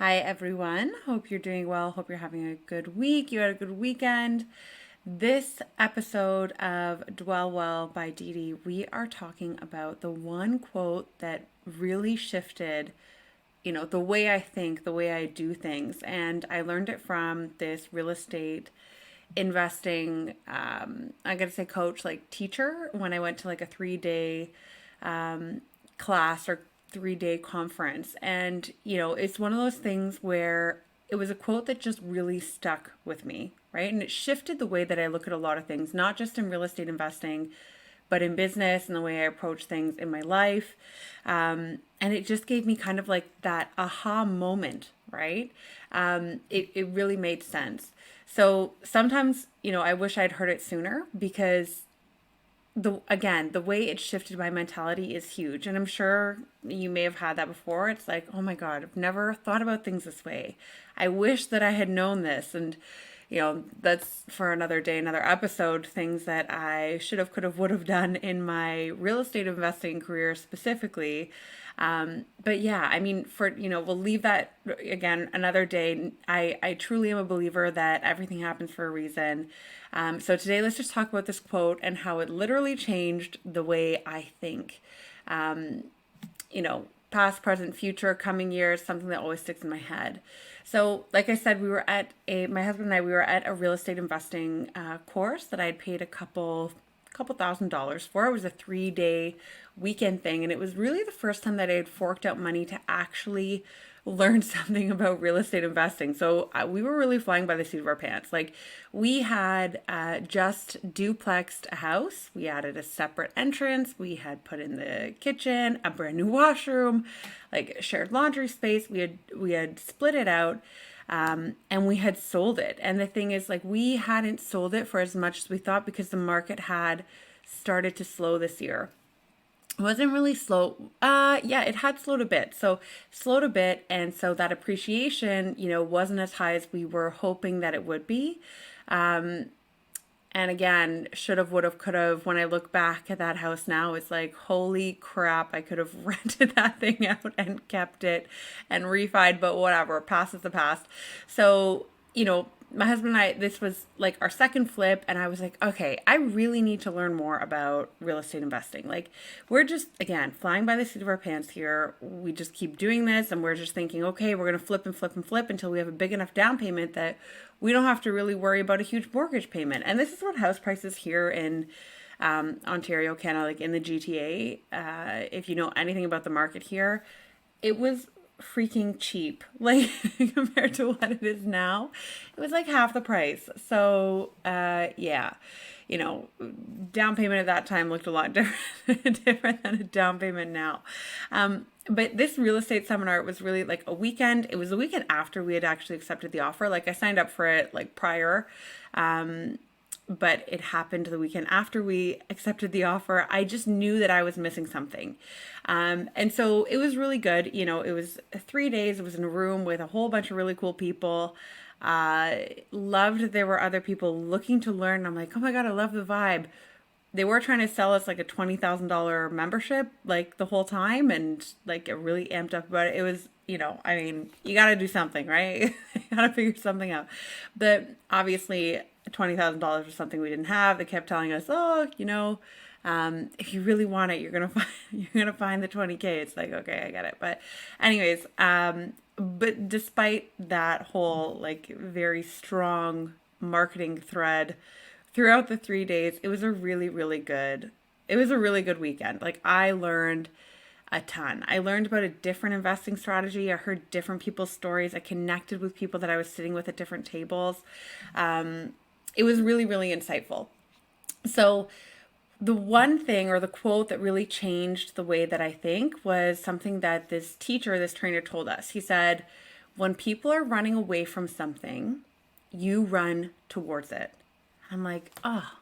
Hi, everyone. Hope you're doing well. Hope you're having a good week. You had a good weekend. This episode of Dwell Well by Dee Dee, we are talking about the one quote that really shifted, the way I think, the way I do things. And I learned it from this real estate investing, I gotta say, coach, like teacher, when I went to like a 3 day class or 3 day conference. And, it's one of those things where it was a quote that just really stuck with me, right? And it shifted the way that I look at a lot of things, not just in real estate investing, but in business and the way I approach things in my life. And it just gave me kind of like that aha moment, right? It really made sense. So sometimes, I wish I'd heard it sooner because the way it shifted my mentality is huge, and I'm sure you may have had that before. It's like, oh my god, I've never thought about things this way. I wish that I had known this. And that's for another day, another episode, things that I should have, could have, would have done in my real estate investing career specifically. But yeah, I mean, we'll leave that again another day. I truly am a believer that everything happens for a reason. So today, let's just talk about this quote and how it literally changed the way I think. Um, Past, present, future, coming years, something that always sticks in my head. So, like I said, my husband and I, we were at a real estate investing course that I had paid a couple $1,000s for. It was a 3 day weekend thing, and it was really the first time that I had forked out money to actually learn something about real estate investing. So we were really flying by the seat of our pants. Like, we had just duplexed a house. We added a separate entrance. We had put in the kitchen, a brand new washroom, like shared laundry space. We had split it out. And we had sold it. And the thing is, like, we hadn't sold it for as much as we thought because the market had started to slow this year. It wasn't really slow. Yeah, it had slowed a bit. So slowed a bit, and so that appreciation, wasn't as high as we were hoping that it would be. And again, should have, would have, could have. When I look back at that house now, it's like, holy crap, I could have rented that thing out and kept it and refied, but whatever, past is the past. So, my husband and I, this was like our second flip, and I was like, okay, I really need to learn more about real estate investing. Like, we're just, again, flying by the seat of our pants here. We just keep doing this, and we're just thinking, okay, we're going to flip and flip and flip until we have a big enough down payment that we don't have to really worry about a huge mortgage payment. And this is what house prices here in Ontario, Canada, like in the GTA, if you know anything about the market here, it was freaking cheap, like compared to what it is now. It was like half the price. So yeah, you know down payment at that time looked a lot different different than a down payment now. But this real estate seminar, it was really like a weekend. It was a weekend after we had actually accepted the offer. Like, I signed up for it like prior, but it happened the weekend after we accepted the offer. I just knew that I was missing something. And so it was really good. It was 3 days. It was in a room with a whole bunch of really cool people. Loved that there were other people looking to learn. I'm like, oh my God, I love the vibe. They were trying to sell us like a $20,000 membership like the whole time, and like it really amped up about it. It was, I mean, you got to do something, right? You got to figure something out. But obviously, $20,000 was something we didn't have. They kept telling us, oh, if you really want it, you're gonna find the 20K. It's like, okay, I get it. But anyways, but despite that whole like very strong marketing thread throughout the 3 days, it was a really good weekend. Like, I learned a ton. I learned about a different investing strategy. I heard different people's stories. I connected with people that I was sitting with at different tables. It was really, really insightful. So, the one thing or the quote that really changed the way that I think was something that this trainer told us. He said, when people are running away from something, you run towards it. I'm like, oh,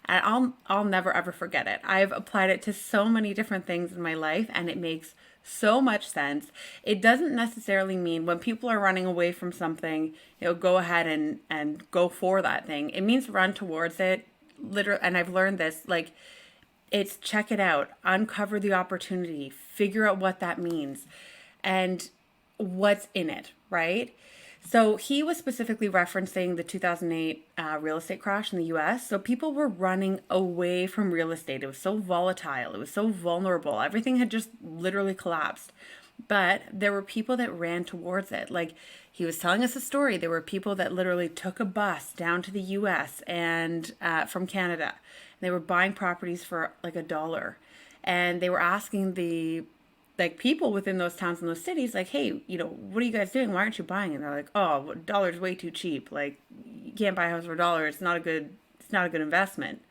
and I'll never ever forget it. I've applied it to so many different things in my life, and it makes so much sense. It doesn't necessarily mean when people are running away from something, go ahead and go for that thing. It means run towards it. Literally, and I've learned this, like, it's check it out, uncover the opportunity, figure out what that means. And what's in it, right? So he was specifically referencing the 2008 real estate crash in the US. So people were running away from real estate. It was so volatile, it was so vulnerable. Everything had just literally collapsed. But there were people that ran towards it. Like he was telling us a story. There were people that literally took a bus down to the US and from Canada. They were buying properties for like $1. And they were asking the like people within those towns and those cities, like, hey, what are you guys doing? Why aren't you buying? And they're like, oh, $1's way too cheap. Like, you can't buy a house for $1. It's not a good investment.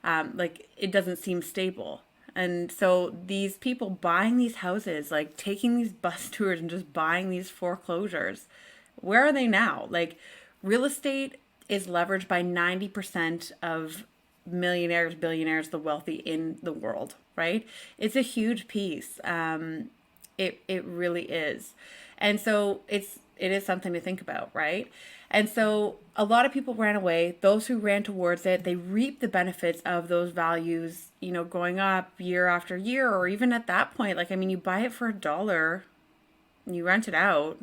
Like, it doesn't seem stable. And so these people buying these houses, like taking these bus tours and just buying these foreclosures, where are they now? Like, real estate is leveraged by 90% of millionaires, billionaires, the wealthy in the world, right? It's a huge piece. It really is. And so it is something to think about, right? And so a lot of people ran away. Those who ran towards it, they reap the benefits of those values, going up year after year, or even at that point, like, I mean, you buy it for $1, you rent it out,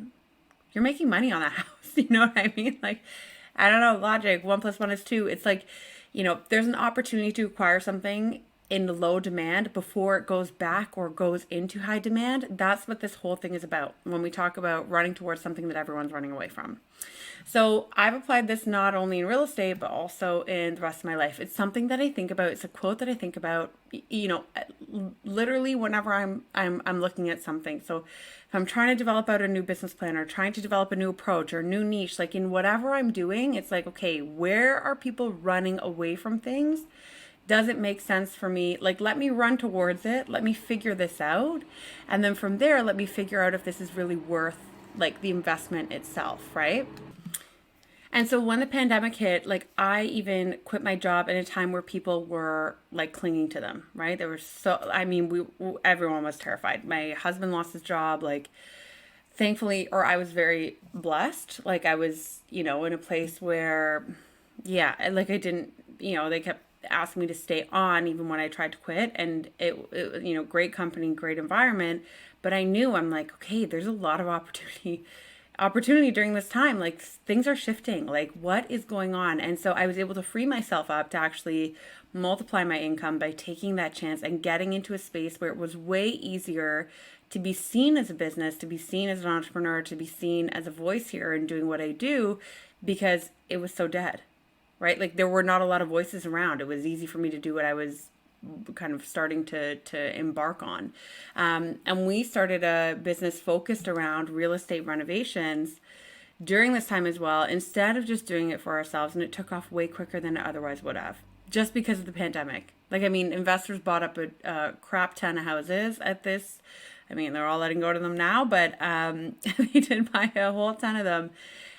you're making money on that house. You know what I mean? Like, I don't know, logic, 1 + 1 is 2. It's like, there's an opportunity to acquire something in low demand before it goes back or goes into high demand. That's what this whole thing is about when we talk about running towards something that everyone's running away from. So I've applied this not only in real estate, but also in the rest of my life. It's something that I think about. It's a quote that I think about, literally whenever I'm looking at something. So if I'm trying to develop out a new business plan or trying to develop a new approach or a new niche, like in whatever I'm doing, it's like, okay, where are people running away from things? Does it make sense for me? Like, let me run towards it. Let me figure this out. And then from there, let me figure out if this is really worth like the investment itself, right? And so when the pandemic hit, like I even quit my job in a time where people were like clinging to them, right? There were I mean, everyone was terrified. My husband lost his job, like thankfully, or I was very blessed. Like I was, in a place where, yeah, like I didn't, they kept asking me to stay on even when I tried to quit. And it great company, great environment. But I knew I'm like, okay, there's a lot of opportunity during this time. Like things are shifting, like what is going on? And so I was able to free myself up to actually multiply my income by taking that chance and getting into a space where it was way easier to be seen as a business, to be seen as an entrepreneur, to be seen as a voice here and doing what I do, because it was so dead, right? Like there were not a lot of voices around. It was easy for me to do what I was kind of starting to embark on. And we started a business focused around real estate renovations during this time as well, instead of just doing it for ourselves. And it took off way quicker than it otherwise would have, just because of the pandemic. Like, I mean, investors bought up a crap ton of houses at this. I mean, they're all letting go to them now, but they did buy a whole ton of them.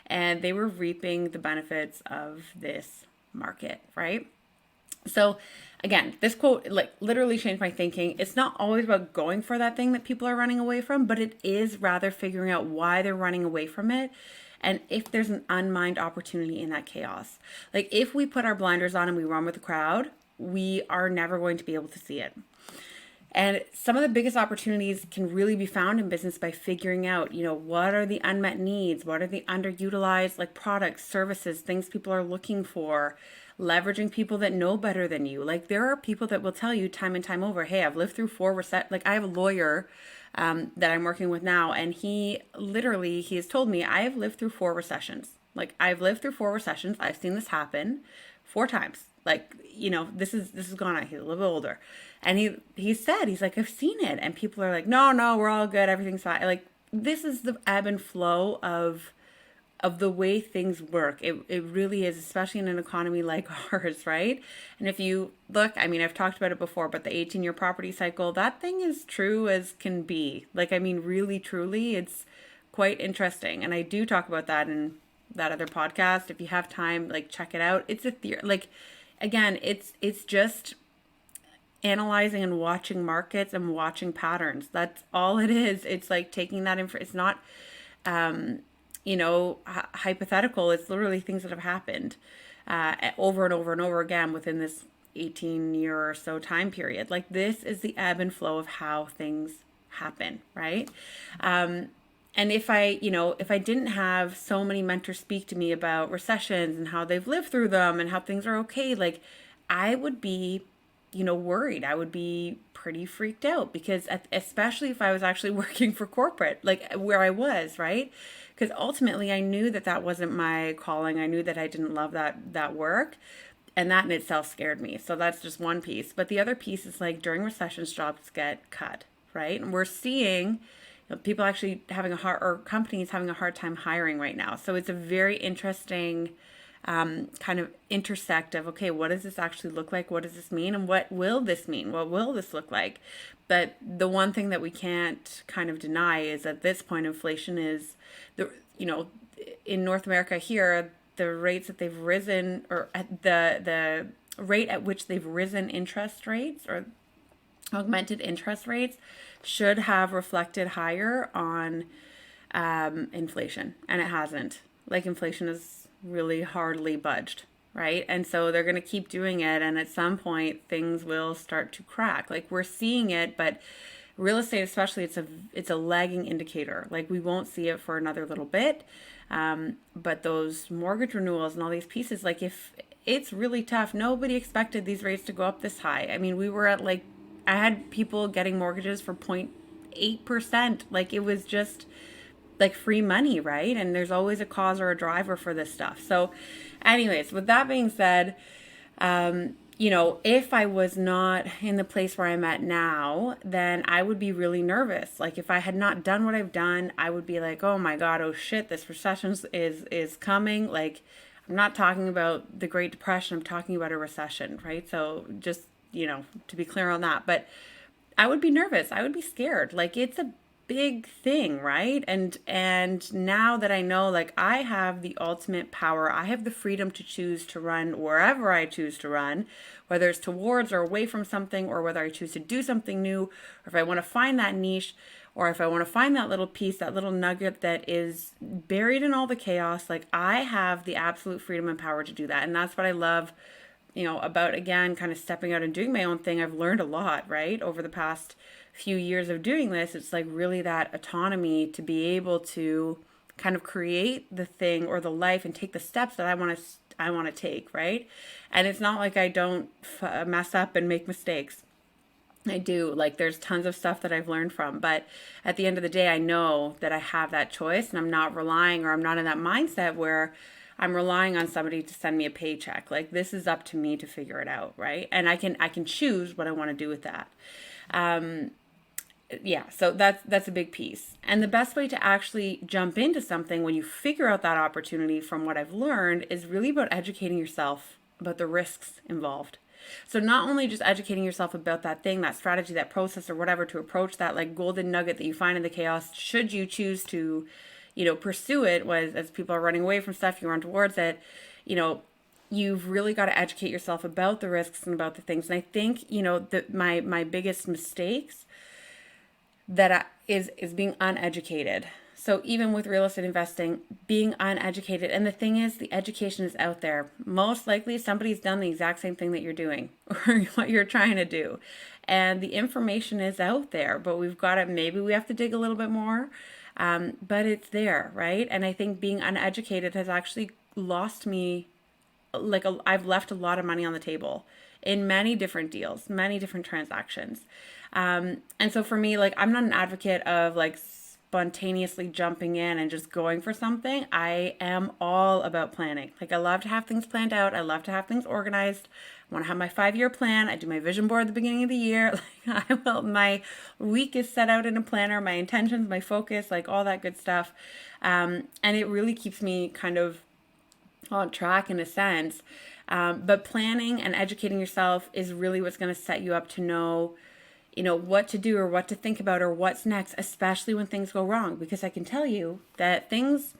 And they were reaping the benefits of this market, right? So again, this quote like literally changed my thinking. It's not always about going for that thing that people are running away from, but it is rather figuring out why they're running away from it and if there's an unmined opportunity in that chaos. Like if we put our blinders on and we run with the crowd, we are never going to be able to see it. And some of the biggest opportunities can really be found in business by figuring out, what are the unmet needs? What are the underutilized like products, services, things people are looking for? Leveraging people that know better than you. Like there are people that will tell you time and time over, hey, I've lived through 4 like I have a lawyer that I'm working with now, and he has told me I have lived through 4 recessions. Like I've lived through 4 recessions. I've seen this happen 4 times. Like, this is gone on. He's a little bit older. And he said, he's like, I've seen it. And people are like, no, we're all good. Everything's fine. Like this is the ebb and flow of the way things work. It really is, especially in an economy like ours, right? And if you look, I mean, I've talked about it before, but the 18-year property cycle, that thing is true as can be. Like, I mean, really, truly, it's quite interesting. And I do talk about that in that other podcast. If you have time, like, check it out. It's a theory. Like, again, it's just analyzing and watching markets and watching patterns. That's all it is. It's like taking that it's not, hypothetical. It's literally things that have happened over and over and over again within this 18-year or so time period. Like this is the ebb and flow of how things happen, right? And if I didn't have so many mentors speak to me about recessions and how they've lived through them and how things are okay, like I would be, worried. I would be pretty freaked out because especially if I was actually working for corporate, like where I was, right? Because ultimately I knew that that wasn't my calling. I knew that I didn't love that work. And that in itself scared me. So that's just one piece. But the other piece is like during recessions, jobs get cut, right? And we're seeing people actually having a hard, or companies having a hard time hiring right now. So it's a very interesting kind of intersect of, okay, what does this actually look like? What does this mean? And what will this mean? What will this look like? But the one thing that we can't kind of deny is at this point, inflation is in North America here, the rates that they've risen, or at the rate at which they've risen interest rates or augmented interest rates should have reflected higher on inflation, and it hasn't. Like inflation is really hardly budged, right? And so they're going to keep doing it, and at some point things will start to crack. Like we're seeing it, but real estate especially, it's a lagging indicator. Like we won't see it for another little bit. But those mortgage renewals and all these pieces, like if it's really tough, nobody expected these rates to go up this high. I mean, we were at like, I had people getting mortgages for 0.8%. Like it was just like free money, right? And there's always a cause or a driver for this stuff. So anyways, with that being said, if I was not in the place where I'm at now, then I would be really nervous. Like if I had not done what I've done, I would be like, oh my God, oh shit, this recession is coming. Like I'm not talking about the Great Depression, I'm talking about a recession, right? So just, to be clear on that. But I would be nervous. I would be scared. Like it's a big thing, right? And now that I know, like I have the ultimate power, I have the freedom to choose to run wherever I choose to run, whether it's towards or away from something, or whether I choose to do something new, or if I want to find that niche, or if I want to find that little piece, that little nugget that is buried in all the chaos. Like I have the absolute freedom and power to do that. And that's what I love, about, again, kind of stepping out and doing my own thing. I've learned a lot, right, over the past few years of doing this. It's like really that autonomy to be able to kind of create the thing or the life and take the steps that I want to take, right? And it's not like I don't mess up and make mistakes. I do. Like there's tons of stuff that I've learned from, but at the end of the day, I know that I have that choice, and I'm not relying, or I'm not in that mindset where I'm relying on somebody to send me a paycheck. Like this is up to me to figure it out, right? And I can choose what I want to do with that. So that's a big piece. And the best way to actually jump into something when you figure out that opportunity, from what I've learned, is really about educating yourself about the risks involved. So not only just educating yourself about that thing, that strategy, that process, or whatever to approach that like golden nugget that you find in the chaos, should you choose to, pursue it, was as people are running away from stuff, you run towards it, you've really got to educate yourself about the risks and about the things. And I think, that my biggest mistakes is being uneducated. So even with real estate investing, being uneducated. And the thing is, the education is out there. Most likely somebody's done the exact same thing that you're doing or what you're trying to do. And the information is out there, but maybe we have to dig a little bit more. But it's there, right? And I think being uneducated has actually lost me, I've left a lot of money on the table in many different deals, many different transactions. And so for me, like, I'm not an advocate of like spontaneously jumping in and just going for something. I am all about planning. Like I love to have things planned out. I love to have things organized. I want to have my 5-year plan. I do my vision board at the beginning of the year. Like my week is set out in a planner, my intentions, my focus, like all that good stuff. And it really keeps me kind of on track in a sense. But planning and educating yourself is really what's going to set you up to know, what to do or what to think about or what's next, especially when things go wrong. Because I can tell you that things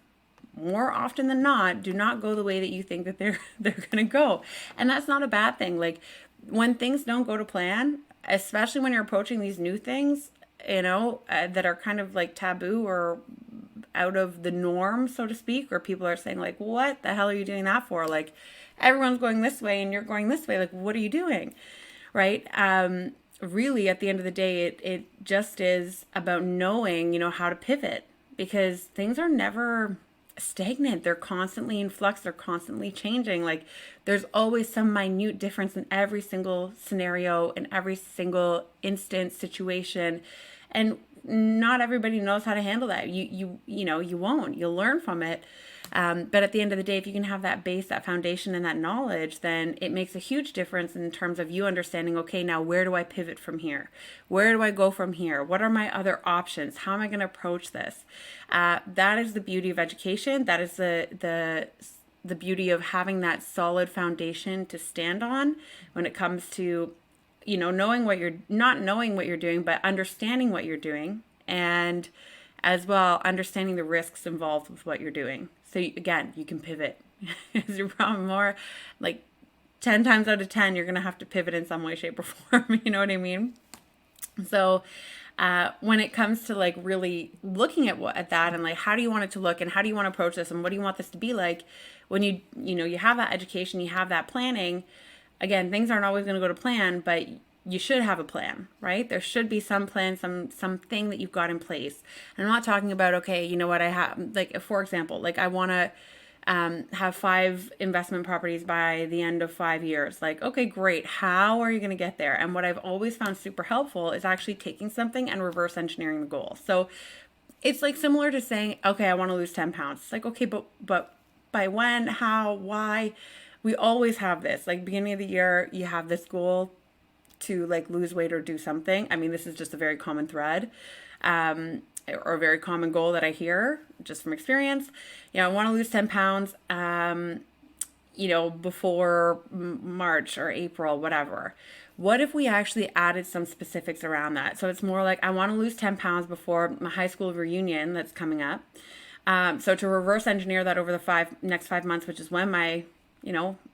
more often than not do not go the way that you think that they're going to go. And that's not a bad thing. Like when things don't go to plan, especially when you're approaching these new things, that are kind of like taboo or out of the norm, so to speak, where people are saying like, what the hell are you doing that for? Like everyone's going this way and you're going this way. Like, what are you doing? Right? Really, at the end of the day, it just is about knowing, how to pivot. because things are never stagnant. They're constantly in flux. They're constantly changing. Like there's always some minute difference in every single scenario, in every single instance, situation. And not everybody knows how to handle that. You won't. You'll learn from it. But at the end of the day, if you can have that base, that foundation, and that knowledge, then it makes a huge difference in terms of you understanding, okay, now where do I pivot from here? Where do I go from here? What are my other options? How am I going to approach this? That is the beauty of education. That is the beauty of having that solid foundation to stand on when it comes to, knowing what you're not knowing what you're doing, but understanding what you're doing, and as well understanding the risks involved with what you're doing. So again, you can pivot. Is your problem more like 10 times out of 10, you're going to have to pivot in some way, shape, or form. You know what I mean? So when it comes to like really looking at that and like, how do you want it to look and how do you want to approach this and what do you want this to be like when you have that education, you have that planning, again, things aren't always going to go to plan, but you should have a plan, right? There should be some plan, something that you've got in place. And I'm not talking about, okay, you know what, I have, like, for example, like I want to have 5 investment properties by the end of 5 years. Like, okay, great. How are you going to get there? And what I've always found super helpful is actually taking something and reverse engineering the goal. So it's like similar to saying, okay, I want to lose 10 pounds. It's like, okay, but by when, how, why? We always have this, like beginning of the year, you have this goal to like lose weight or do something. I mean, this is just a very common thread, or a very common goal that I hear just from experience. I want to lose 10 pounds, before March or April, whatever. What if we actually added some specifics around that? So it's more like, I want to lose 10 pounds before my high school reunion that's coming up. So to reverse engineer that over the next 5 months, which is when my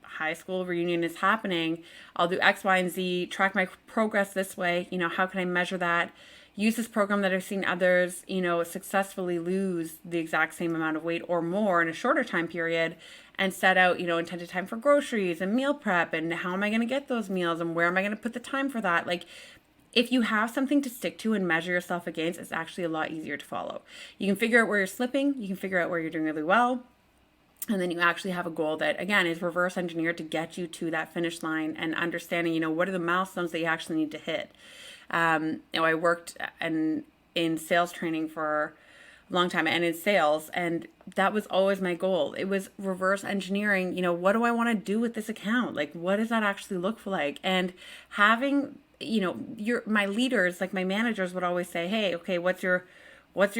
high school reunion is happening, I'll do X, Y, and Z, track my progress this way. How can I measure that? Use this program that I've seen others, successfully lose the exact same amount of weight or more in a shorter time period, and set out, intended time for groceries and meal prep, and how am I going to get those meals and where am I going to put the time for that? Like, if you have something to stick to and measure yourself against, it's actually a lot easier to follow. You can figure out where you're slipping, you can figure out where you're doing really well. And then you actually have a goal that, again, is reverse engineered to get you to that finish line and understanding, what are the milestones that you actually need to hit. I worked in sales training for a long time and in sales, and that was always my goal. It was reverse engineering, what do I want to do with this account? Like, what does that actually look like? And having, my leaders, like my managers would always say, hey, okay, what's your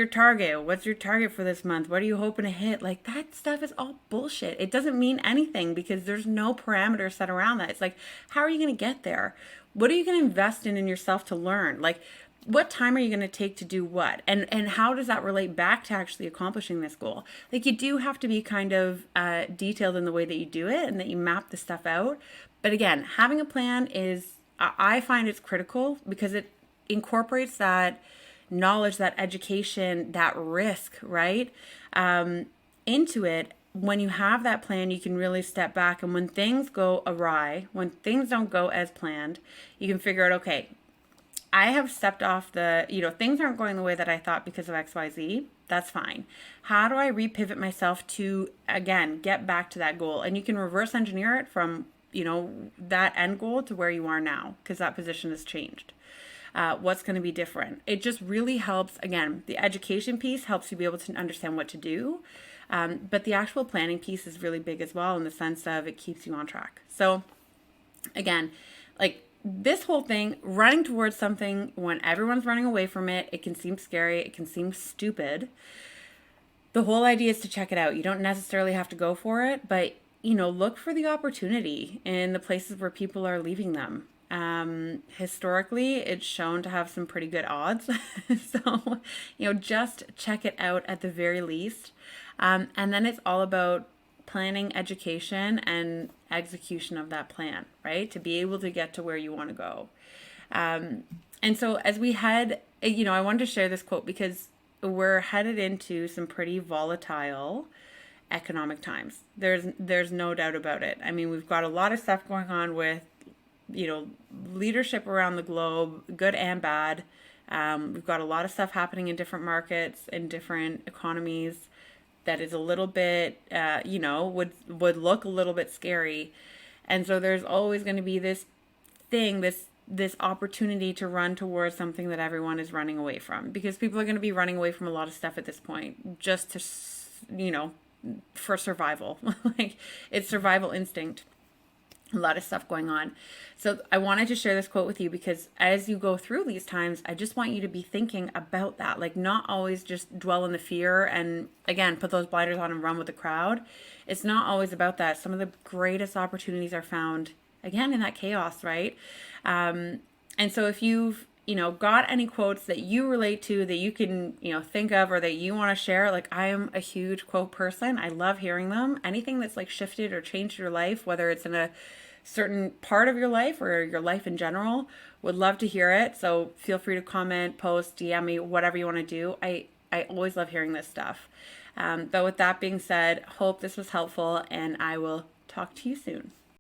target? What's your target for this month? What are you hoping to hit? Like, that stuff is all bullshit. It doesn't mean anything because there's no parameters set around that. It's like, how are you going to get there? What are you going to invest in yourself to learn? Like, what time are you going to take to do what? And how does that relate back to actually accomplishing this goal? Like, you do have to be kind of detailed in the way that you do it and that you map the stuff out. But again, having a plan I find it's critical because it incorporates that knowledge, that education, that risk, right, into it. When you have that plan, you can really step back. And when things go awry, when things don't go as planned, you can figure out, okay, I have stepped off things aren't going the way that I thought because of XYZ. That's fine. How do I repivot myself to, again, get back to that goal? And you can reverse engineer it from, that end goal to where you are now because that position has changed. What's going to be different. It just really helps. Again, the education piece helps you be able to understand what to do. But the actual planning piece is really big as well in the sense of it keeps you on track. So again, like this whole thing, running towards something when everyone's running away from it, it can seem scary. It can seem stupid. The whole idea is to check it out. You don't necessarily have to go for it, but look for the opportunity in the places where people are leaving them. Historically, it's shown to have some pretty good odds. So, just check it out at the very least. And then it's all about planning, education, and execution of that plan, right? To be able to get to where you want to go. And so as we head, I wanted to share this quote because we're headed into some pretty volatile economic times. There's no doubt about it. I mean, we've got a lot of stuff going on with leadership around the globe, good and bad, We've got a lot of stuff happening in different markets, in different economies that is a little bit, would look a little bit scary. And so there's always going to be this thing, this opportunity to run towards something that everyone is running away from, because people are going to be running away from a lot of stuff at this point just to, for survival. Like, it's survival instinct. A lot of stuff going on. So I wanted to share this quote with you because as you go through these times, I just want you to be thinking about that. Like, not always just dwell in the fear and, again, put those blinders on and run with the crowd. It's not always about that. Some of the greatest opportunities are found, again, in that chaos, right? And so if you've, got any quotes that you relate to, that you can, think of, or that you want to share, like, I am a huge quote person. I love hearing them. Anything that's like shifted or changed your life, whether it's in a certain part of your life or your life in general, would love to hear it. So feel free to comment, post, DM me, whatever you want to do. I always love hearing this stuff. But with that being said, hope this was helpful, and I will talk to you soon.